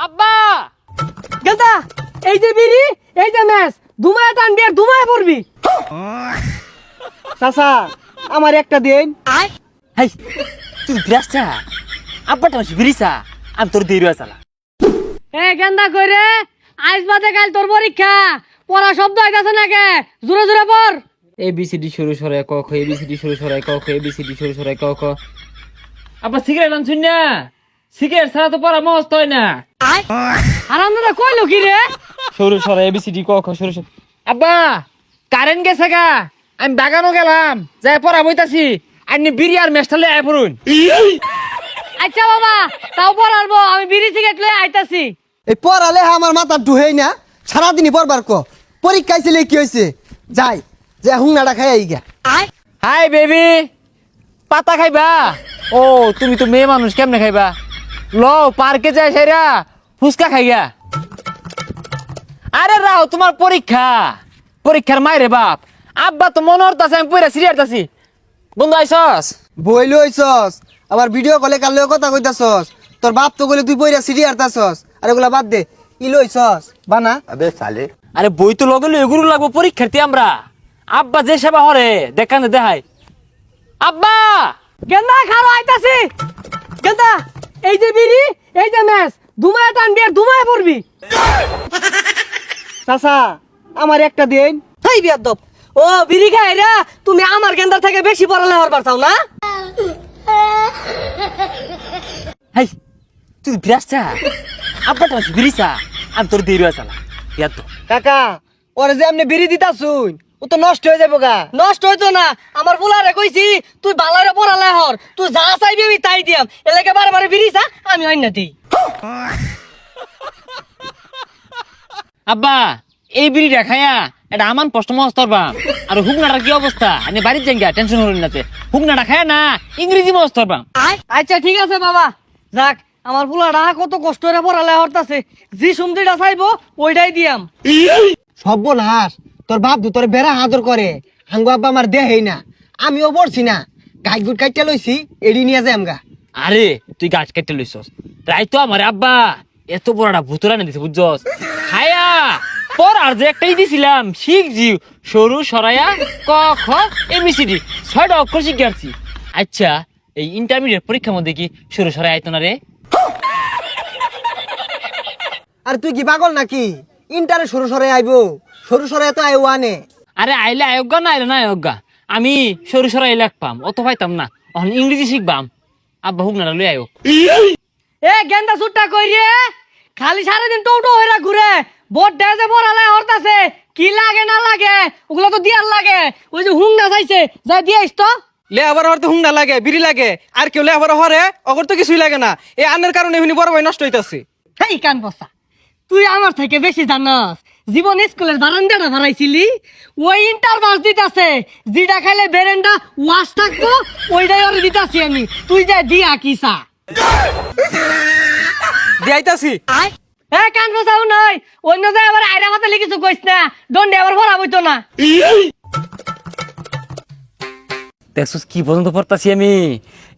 আব্বা গেলতা এই যে বিড়ি এই যে ম্যাচ ধুমায় টানবি আর ধুমায় পড়বি। চাচা আমার একটা দিন। হাই তুই বিরাসা আব্বাটা মাসি বিরিসা আমি তোর দেরি চালা। এ গেন্দা কইরে আজ বাদে কাল তোর পরীক্ষা পড়া শব্দ আইতাছে নাকি জোরে জোরে পড়। ABCD শুরু সরাই ক খ ABCD শুরু সরাই ক খ ABCD শুরু সরাই ক খ। আব্বা সিগারেট আনছুন না, সিগারেট ছাড়া তো পড়া মস্ত হয় না। হারামদাদা কইলো কি রে? শুরু সরাই ABCD ক খ শুরু সরাই। আব্বা কারেন্ট গেছে গা, আমি বাগানও গেলাম যাই পড়া বইতাছি। আপনি বিড়ি আর মেস্টালে আয় পড়ুন। আচ্ছা বাবা তাও পড়াবো, আমি বিড়ি সিগারেট লয়ে আইতাছি। এই পড়ালে আমার মাথা ঢুহেই না, সারাদিনই পড়বার ক। পরীক্ষায় ছিল কি হয়েছে, যাই যে হুংনাটা খাই আই গা। হাই বেবি, পাতা খাইবা? ও তুমি তো মেয়ে মানুষ, কেমনে খাইবা? লো পার্কে যাই সেরা ফুচকা খাইয়া। আরে রাও তোমার পরীক্ষা, পরীক্ষার মাইরে বাপ। আব্বা তো মনে হতাছে আমি পড়া সিরিয়ারতাছি। বন্ধু আইসস? বই লইছস আবার ভিডিও কলে কাল কথা কইতাছস। তোর বাপ তো কইলে তুই বইরা সিডি আরতাছস। আর এগুলা বাদ দে, ই লইছস বানা। আরে বই তো লগে লই এগুলো লাগবো পরীক্ষার্থী আমরা। আব্বা যে সেবা হরে দেখানে দেখাই। আব্বা গেন্দা খালো আইতাছি। গেন্দা এই যে বিড়ি এই যে ম্যাচ ধুমায় টানবি আর ধুমায় পড়বি। চাচা আমার একটা দিন। তাই বিয়াদব ও বিড়ি খাই রে, তুমি আমার গেন্দার থেকে বেশি পড়ালে হরবার চাও না? হাই তুই বিরাসা আব্বাটা মাসি বিরিসা আমি তোর দেরি চালা। ইয়াদ তো কাকা ওরে যে এমনি বিড়ি দিতাছুন, ও তো নষ্ট হয়ে যাবো গা। নষ্ট হইতো না, আমার বুলারে কইছি তুই বালারে পড়ালে হর, তুই যা চাইবি আমি তাই দিয়াম। এলাকে বারে বারে বিড়ি চা আমি অন্য দিই। আব্বা এই বিড়িটা খায়া এটা আমার কষ্ট মস্তর বা। আর হুকনাটার কি অবস্থা? আপনি বাড়ির যান গা, টেনশন হলেন না। হুকনাটা খায়া না ইংরেজি মস্তর বা। আচ্ছা ঠিক আছে বাবা, যাক আমার বুলারা কত কষ্ট করে পড়ালে হরতাছে, জি সুমদিটা চাইবো ওইটাই দিয়াম। সর্বনাশ, তোর বাপ তো তোর বেড়া আদর করে, হাঙ্গু আব্বা আমার দেহেই না। আমিও পড়ছি না, গাছ গুট কাইটা লইছি, এড়ি নিয়ে যাই আমগা। আরে তুই গাছ কেটে লইছস তাই তো আমার আব্বা এত বড়টা ভুতুরা না দিছে বুঝছস। খায়া পর আর যে একটাই দিছিলাম শিখ জি সরু সরাইয়া ক খ ABCD 6টা অক্ষর শিখছি। আচ্ছা এই ইন্টারমিডিয়েট পরীক্ষার মধ্যে কি সরু সরাই আইতো না রে? আর তুই কি পাগল নাকি? ইন্টারে সরু সরে আইবো, সরু সরে তো আইও আনে। আরে আইলে আয়োগা না আইলে না আয়োগা, আমি সরু সরাই লেখপাম অত পাইতাম না। এখন ইংরেজি শিখবাম। আব্বা হুক না লই আয়ো। এ গেন্দা সুট্টা কই রে, খালি সারাদিন টোটো হইরা ঘুরে, বোট ডেজে পড়ালে হরতাছে। কি লাগে না লাগে ওগুলো তো দিয়ার লাগে। ওই যে হুং না চাইছে যা দিয়াইস তো। লে আবার হরতে হুংনা লাগে, বিড়ি লাগে, আর কেউ লে আবার হরে অগর তো কিছুই লাগে না। এই আন্নের কারণে এমনি বড় ভাই নষ্ট হইতাছে। হেই কান বসা, তুই আমার থেকে বেশি জানাস। জীবন স্কুলের বারান্দাটা ভাড়াইছিলি, ওই ইন্টার বাস দিতাছে। যেটা খাইলে বেরেন্ডা ওয়াশ থাকবো ওইটাই ওরে দিতাছি আমি। তুই যা দিয়া কিসা দিয়াইতাছি। এ কান বসাও নয়, অন্য যায় আবার আইরা মাথা লিখিছো কইস না, দণ্ডে আবার ভরা বইতো না। দেখছিস কি পর্যন্ত পড়তাছি আমি?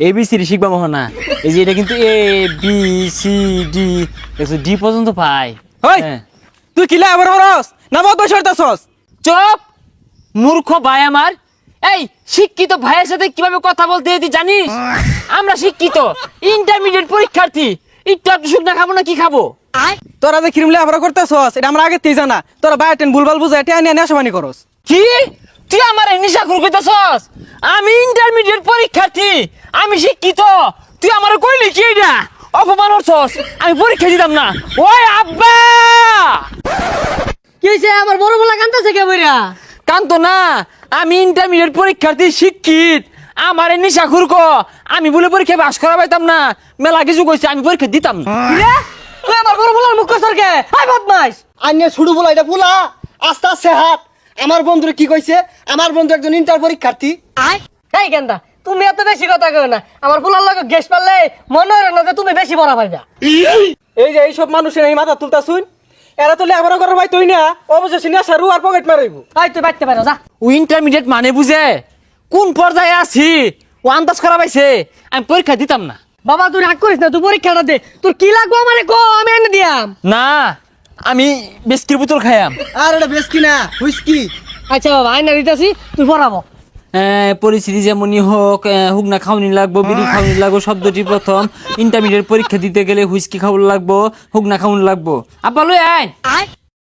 ABCD শিখবা মহা না। এই যে এটা কিন্তু ABCD দেখছো D পর্যন্ত পাই। হই হ্যাঁ। তুই কি লে আবার হরস না বহুত বয়স হইতাছস? চুপ মূর্খ ভাই আমার। এই শিক্ষিত ভাইয়ের সাথে কিভাবে কথা বলতে হয় তুই জানিস? আমরা শিক্ষিত ইন্টারমিডিয়েট পরীক্ষার্থী, একটু একটু শুকনা খাবো না কি খাবো? তোরা যে ক্রিম লে আবার করতেছস এটা আমরা আগে তেই জানা। তোরা বায়োটেন ভুলভাল বুঝাই টেয়া নিয়ে নেশাবানি করস। কি তুই আমার নিশা খুর কইতাছস? আমি ইন্টারমিডিয়েট পরীক্ষার্থী, আমি শিক্ষিত, তুই আমার কইলি কি এটা? অপমান করছস, আমি পরীক্ষা দিতাম না। ওই আব্বা কি হইছে আমার বড় বলা কান্দাছে কে বইরা? কান্ত না, আমি ইন্টারমিডিয়েট পরীক্ষার্থী শিক্ষিত, আমার নিশা খুর ক। আমি বলে পরীক্ষা পাস করা পাইতাম না, মেলা কিছু কইছে, আমি পরীক্ষা দিতাম না। কি রে? তুই আমার বড় বলার মুখ কসর কে? হাই বদমাইশ। আইনে ছুড়ু বলা এটা ফুলা, আস্তে আস্তে হাত। আমার বন্ধুরে কি কইছে? আমার বন্ধু একজন ইন্টার পরীক্ষার্থী। এই গেন্দা তুমি এত বেশি কথা কও না। আমার ফুলার লগে গ্যাস পারলে মনে হয় না যে তুমি বেশি বড় পাইবা। এই যে এইসব মানুষের এই মাথা তুলতাছুন, এরা তো লে আবার করার ভাই তুই না অবশেষে নেশা রু আর পকেট মারাইব। আই তুই বাইতে পারো যা। ও ইন্টারমিডিয়েট মানে বুঝে কোন পর্যায়ে আছি ও আন্দাজ করা পাইছে, আমি পরীক্ষা দিতাম না। বাবা তুই রাগ করিস না, তুই পরীক্ষাটা দে। তোর কি লাগবো আমারে কো, আমি এনে দিয়াম। না আমি বিস্কির বোতল খাইয়াম। আর এটা বেশ কিনা হুইস্কি। আচ্ছা বাবা আইনা দিতেছি, তুই পড়াবো। পরিস্থিতি যেমনই হোক, হুক না খাওয়ানি লাগবো, বিড়ি খাওয়ানি লাগবো। শব্দটি প্রথম ইন্টারমিডিয়েট পরীক্ষা দিতে গেলে হুইস্কি খাওয়ানো লাগবো, হুক না খাওয়ানি লাগবো। আব্বা লই আয়।